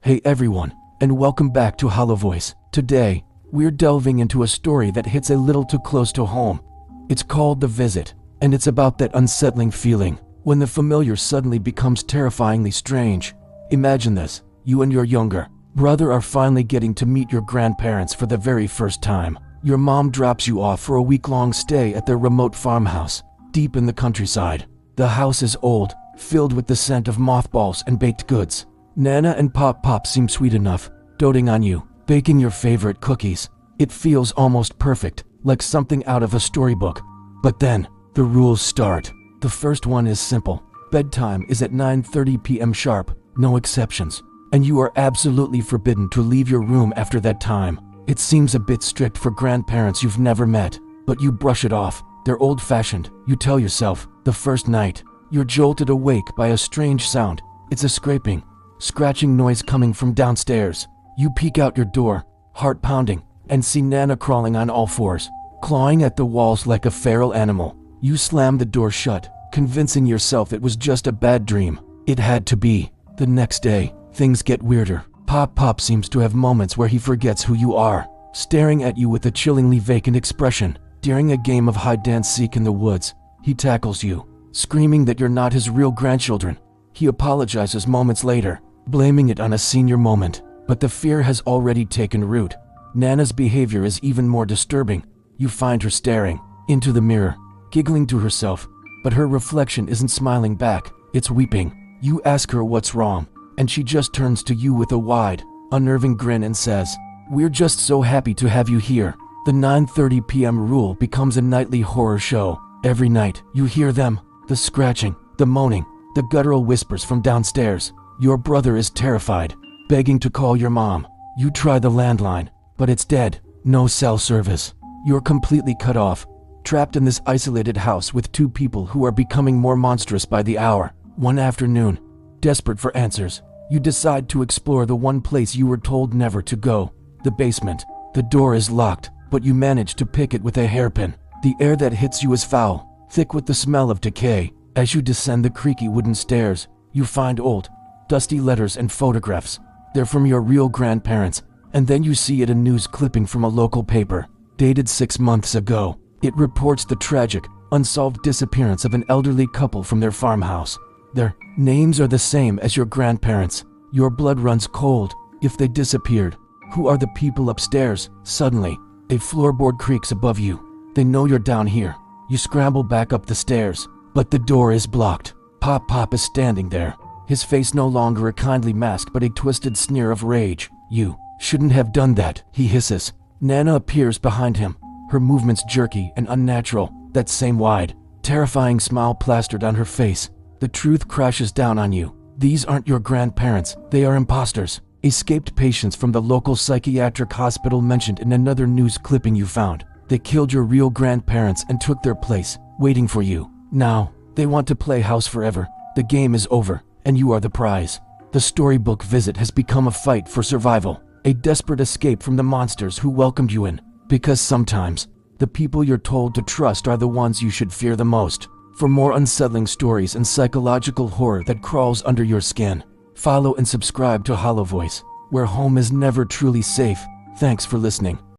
Hey everyone, and welcome back to Hollow Voice. Today, we're delving into a story that hits a little too close to home. It's called The Visit, and it's about that unsettling feeling when the familiar suddenly becomes terrifyingly strange. Imagine this: you and your younger brother are finally getting to meet your grandparents for the very first time. Your mom drops you off for a week-long stay at their remote farmhouse, deep in the countryside. The house is old, filled with the scent of mothballs and baked goods. Nana and Pop seem sweet enough, doting on you, baking your favorite cookies. It feels almost perfect, like something out of a storybook. But then, the rules start. The first one is simple. Bedtime is at 9:30 p.m. sharp, no exceptions. And you are absolutely forbidden to leave your room after that time. It seems a bit strict for grandparents you've never met, but you brush it off. They're old-fashioned, you tell yourself. The first night, you're jolted awake by a strange sound. It's a scratching noise coming from downstairs. You peek out your door, heart pounding, and see Nana crawling on all fours, clawing at the walls like a feral animal. You slam the door shut, convincing yourself it was just a bad dream. It had to be. The next day, things get weirder. Pop seems to have moments where he forgets who you are, staring at you with a chillingly vacant expression. During a game of hide-and-seek in the woods, he tackles you, screaming that you're not his real grandchildren. He apologizes moments later, blaming it on a senior moment, but the fear has already taken root. Nana's behavior is even more disturbing. You find her staring into the mirror, giggling to herself, but her reflection isn't smiling back, it's weeping. You ask her what's wrong, and she just turns to you with a wide, unnerving grin and says, "We're just so happy to have you here." The 9:30 p.m. rule becomes a nightly horror show. Every night, you hear them, the scratching, the moaning, the guttural whispers from downstairs. Your brother is terrified, begging to call your mom. You try the landline, but it's dead. No cell service. You're completely cut off, trapped in this isolated house with two people who are becoming more monstrous by the hour. One afternoon, desperate for answers, you decide to explore the one place you were told never to go, the basement. The door is locked, but you manage to pick it with a hairpin. The air that hits you is foul, thick with the smell of decay. As you descend the creaky wooden stairs, you find old, dusty letters and photographs. They're from your real grandparents, and then you see a news clipping from a local paper, dated 6 months ago. It reports the tragic, unsolved disappearance of an elderly couple from their farmhouse. Their names are the same as your grandparents'. Your blood runs cold. If they disappeared, who are the people upstairs? Suddenly, a floorboard creaks above you. They know you're down here. You scramble back up the stairs, but the door is blocked. Pop is standing there, his face no longer a kindly mask but a twisted sneer of rage. "You shouldn't have done that," he hisses. Nana appears behind him, her movements jerky and unnatural, that same wide, terrifying smile plastered on her face. The truth crashes down on you. These aren't your grandparents, they are imposters, escaped patients from the local psychiatric hospital mentioned in another news clipping you found. They killed your real grandparents and took their place, waiting for you. Now, they want to play house forever. The game is over, and you are the prize. The storybook visit has become a fight for survival, a desperate escape from the monsters who welcomed you in. Because sometimes, the people you're told to trust are the ones you should fear the most. For more unsettling stories and psychological horror that crawls under your skin, follow and subscribe to Hollow Voice, where home is never truly safe. Thanks for listening.